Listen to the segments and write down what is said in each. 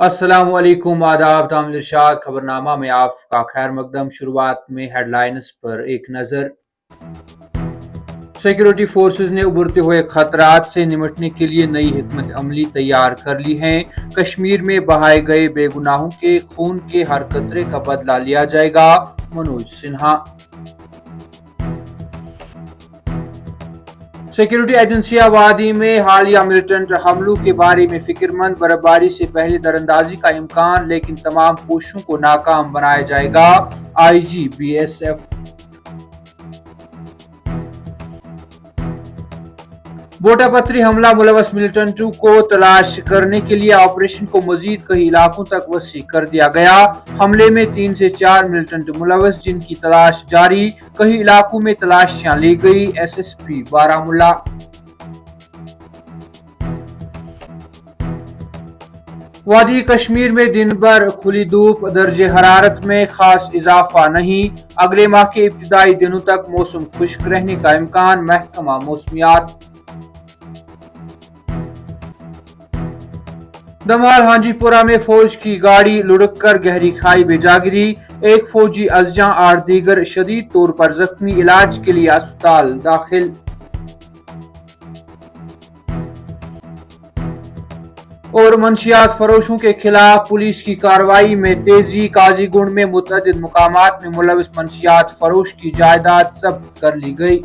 अस्सलामुअलैकुम आदाब तामिल इरशाद खबरनामा में आपका खैर मकदम। शुरुआत में हेडलाइंस पर एक नज़र। सिक्योरिटी फोर्सेस ने उभरते हुए खतरात से निपटने के लिए नई हिकमत अमली तैयार कर ली है। कश्मीर में बहाए गए बेगुनाहों के खून के हर कतरे का बदला लिया जाएगा, मनोज सिन्हा। सिक्योरिटी एजेंसियां वादी में हालिया मिलिटेंट हमलों के बारे में फिक्रमंद। बर्फबारी से पहले दरअंदाजी का इम्कान, लेकिन तमाम कोशिशों को नाकाम बनाया जाएगा, आईजी बीएसएफ। बोटापत्री हमला मुलवस मिलिटेंटों को तलाश करने के लिए ऑपरेशन को मजीद कई इलाकों तक वसी कर दिया गया। हमले में 3 से 4 मिलिटेंट मुलवस, जिनकी तलाश जारी। कई इलाकों में तलाशियां ली गई, एसएसपी बारामूला। वादी कश्मीर में दिन भर खुली धूप, दर्जे हरारत में खास इजाफा नहीं। अगले माह के इब्तिदाई दिनों तक मौसम खुश्क रहने का इम्कान, महकमा मौसमियात। दमाल हांजीपुरा में फौज की गाड़ी लुढ़क कर गहरी खाई में जा गिरी। एक फौजी अजजा, 8 दीगर शदीद तौर पर जख्मी, इलाज के लिए अस्पताल दाखिल। और मंशियात फरोशों के खिलाफ पुलिस की कार्रवाई में तेजी। काजीगुंड में मुतअद्दिद मुकामात में मुलविस मंशियात फरोश की जायदाद जब्त कर ली गई।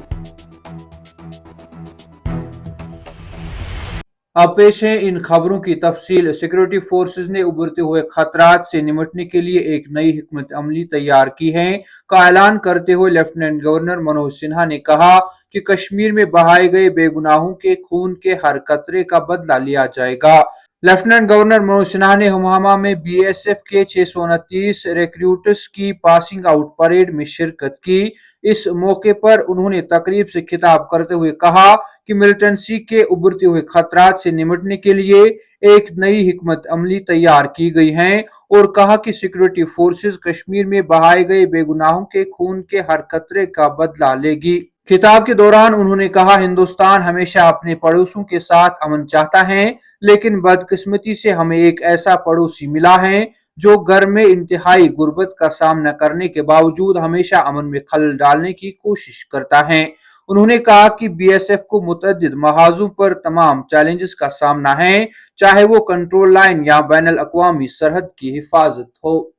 अब पेश है इन खबरों की तफसील। सिक्योरिटी फोर्सेज ने उभरते हुए खतरात से निपटने के लिए एक नई हिकमत अमली तैयार की है का ऐलान करते हुए लेफ्टिनेंट गवर्नर मनोज सिन्हा ने कहा कि कश्मीर में बहाए गए बेगुनाहों के खून के हर कतरे का बदला लिया जाएगा। लेफ्टिनेंट गवर्नर मनोज सिन्हा ने हुमामा में बीएसएफ के 629 रिक्रूटर्स की पासिंग आउट परेड में शिरकत की। इस मौके पर उन्होंने तकरीब से खिताब करते हुए कहा कि मिलिटेंसी के उभरते हुए खतरात से निपटने के लिए एक नई हिकमत अमली तैयार की गई है और कहा कि सिक्योरिटी फोर्सेस कश्मीर में बहाए गए बेगुनाहों के खून के हर कतरे का बदला लेगी। खिताब के दौरान उन्होंने कहा, हिंदुस्तान हमेशा अपने पड़ोसियों के साथ अमन चाहता है, लेकिन बदकिस्मती से हमें एक ऐसा पड़ोसी मिला है जो घर में इंतहाई गुर्बत का सामना करने के बावजूद हमेशा अमन में खलल डालने की कोशिश करता है। उन्होंने कहा कि बीएसएफ को मुतअद्दिद महाजों पर तमाम चैलेंजेस का सामना है, चाहे वो कंट्रोल लाइन या बैनुल अक़वामी सरहद की हिफाजत हो।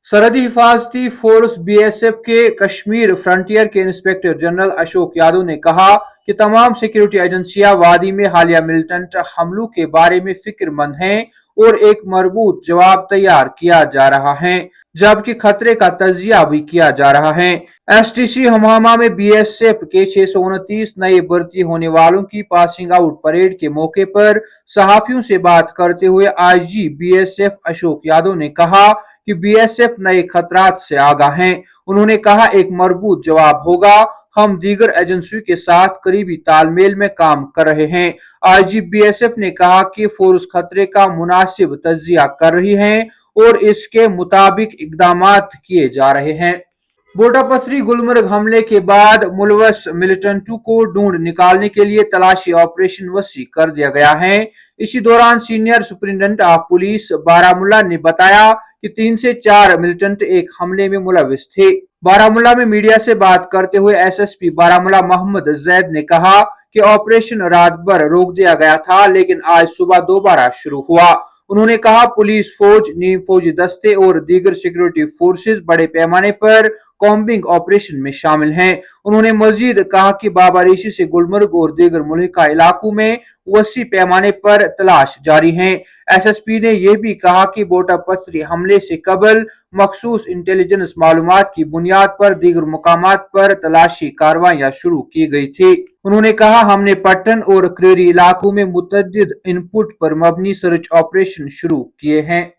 सरहदी हिफाजती फोर्स बीएसएफ के कश्मीर फ्रंटियर के इंस्पेक्टर जनरल अशोक यादव ने कहा कि तमाम सिक्योरिटी एजेंसियां वादी में हालिया मिलिटेंट हमलों के बारे में फिक्रमंद हैं और एक मजबूत जवाब तैयार किया जा रहा है, जबकि खतरे का तजिया भी किया जा रहा है। एसटीसी हुमामा में बीएसएफ के 629 नए भर्ती होने वालों की पासिंग आउट परेड के मौके पर सहाफियों से बात करते हुए आईजी बीएसएफ अशोक यादव ने कहा कि बीएसएफ नए खतरात से आगाह है। उन्होंने कहा, एक मजबूत जवाब होगा। हम दीगर एजेंसियों के साथ करीबी तालमेल में काम कर रहे हैं। आईजी बीएसएफ ने कहा कि फोर्स खतरे का मुनासिब तजिया कर रही है और इसके मुताबिक इकदामात किए जा रहे हैं। बोटापत्री गुलमर्ग हमले के बाद मुलवस मिलिटेंटों को ढूंढ निकालने के लिए तलाशी ऑपरेशन वसी कर दिया गया है। इसी दौरान senior superintendent of police Baramulla ने बताया कि 3 से 4 मिलिटेंट एक हमले में मुलविस थे। बारामूला में मीडिया से बात करते हुए एसएसपी बारामूला मोहम्मद जैद ने कहा कि ऑपरेशन रात भर रोक दिया गया था, लेकिन आज सुबह दोबारा शुरू हुआ। उन्होंने कहा, पुलिस, फौज, नीम फौजी दस्ते और दीगर सिक्योरिटी फोर्सेस बड़े पैमाने पर कॉम्बिंग ऑपरेशन में शामिल हैं। उन्होंने मजीद कहा कि बाबारिशी से गुलमर्ग और दीगर मुल्हिका इलाकों में वसी पैमाने पर तलाश जारी है। एसएसपी ने यह भी कहा कि बोटापत्री हमले से कबल मखसूस इंटेलिजेंस मालूमात की बुनियाद पर दीगर मुकामात पर तलाशी कार्रवाइयां शुरू की गई थी। उन्होंने कहा, हमने पट्टन और क्रेरी इलाकों में मुतअद्दिद इनपुट पर मबनी सर्च ऑपरेशन शुरू किए हैं।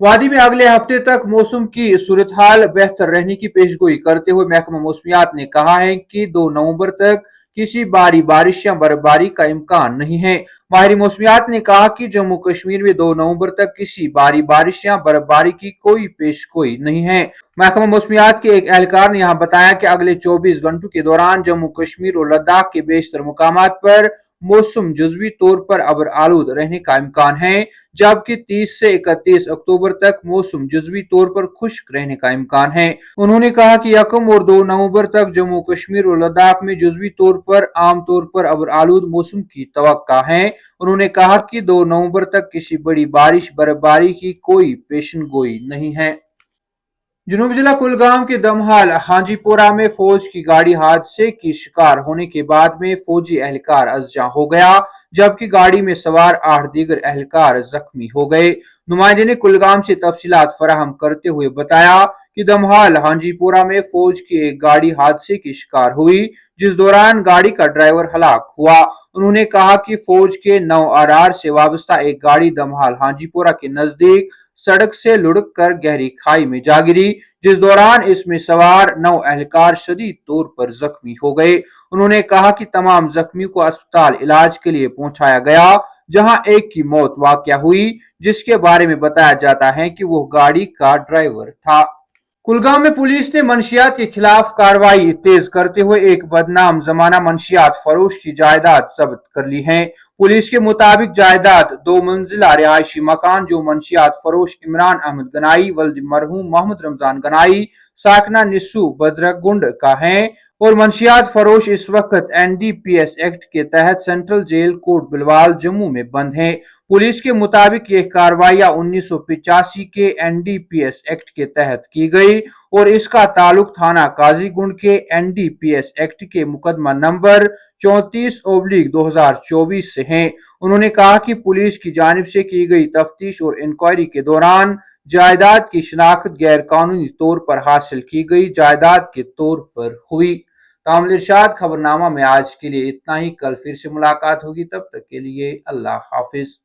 वादी में अगले हफ्ते तक मौसम की सूरत हाल बेहतर रहने की पेशगोई करते हुए महकमा मौसमियात ने कहा है कि 2 नवंबर तक किसी भारी बारिश या बर्फबारी का इम्कान नहीं है। माहिर मौसमियात ने कहा कि जम्मू कश्मीर में 2 नवंबर तक किसी भारी बारिश या बर्फबारी की कोई पेशगोई नहीं है। महकमा मौसमियात के एक एहलकार ने यहाँ बताया कि अगले 24 घंटों के दौरान जम्मू कश्मीर और लद्दाख के बेशतर मुकामात पर मौसम जुज़वी तौर पर अबर आलूद रहने का इम्कान है, जबकि 30 से 31 अक्टूबर तक मौसम जुज़वी तौर पर खुश्क रहने का इम्कान है। उन्होंने कहा कि 1 और 2 नवंबर तक जम्मू कश्मीर और लद्दाख में जुज़वी तौर पर आम तौर पर अबर आलूद मौसम की तवक्का है। उन्होंने कहा कि 2 नवंबर तक किसी बड़ी बारिश बर्फबारी की कोई पेशन गोई नहीं है। जनूबी जिला कुलगाम के दमहाल हाजीपोरा में फौज की गाड़ी हादसे की शिकार होने के बाद में फौजी एहलकार अज़जा हो गया, जबकि गाड़ी में सवार 8 दीगर एहलकार जख्मी हो गए। नुमाइंदे ने कुलगाम से तफसीलात फराहम करते हुए बताया कि दमहाल हाजीपोरा में फौज की एक गाड़ी हादसे की शिकार हुई, जिस दौरान गाड़ी का ड्राइवर हलाक हुआ। उन्होंने कहा कि फौज के 9 आरआर से वाबस्ता एक गाड़ी दमहाल हाजीपोरा के नजदीक सड़क से लुढ़क कर गहरी खाई में जा गिरी, जिस दौरान इसमें सवार 9 एहलकार शदीद तौर पर जख्मी हो गए। उन्होंने कहा कि तमाम जख्मियों को अस्पताल इलाज के लिए पहुंचाया गया, जहां एक की मौत वाकया हुई, जिसके बारे में बताया जाता है कि वो गाड़ी का ड्राइवर था। कुलगाम में पुलिस ने मंशियात के खिलाफ कार्रवाई तेज करते हुए एक बदनाम जमाना मंशियात फरोश की जायदाद जब्त कर ली है। पुलिस के मुताबिक जायदाद 2 मंजिला रिहायशी मकान जो मंशियात फरोश इमरान अहमद गनाई वल्द मरहूम मोहम्मद रमजान गनाई साकना निस्सू बदरगुंड का है, और मंशियात फरोश इस वक्त एनडीपीएस एक्ट के तहत सेंट्रल जेल कोट बिलवाल जम्मू में बंद है। पुलिस के मुताबिक यह कार्रवाइयां 1985 के एनडीपीएस एक्ट के तहत की गई और इसका ताल्लुक थाना काजीगुंड के एनडीपीएस एक्ट के मुकदमा नंबर 34/2024 से है। उन्होंने कहा कि पुलिस की जानिब से की गई तफ्तीश और इंक्वायरी के दौरान जायदाद की शिनाख्त गैर कानूनी तौर पर हासिल की गई जायदाद के तौर पर हुई। तामिल इरशाद खबरनामा में आज के लिए इतना ही। कल फिर से मुलाकात होगी, तब तक के लिए अल्लाह हाफिज।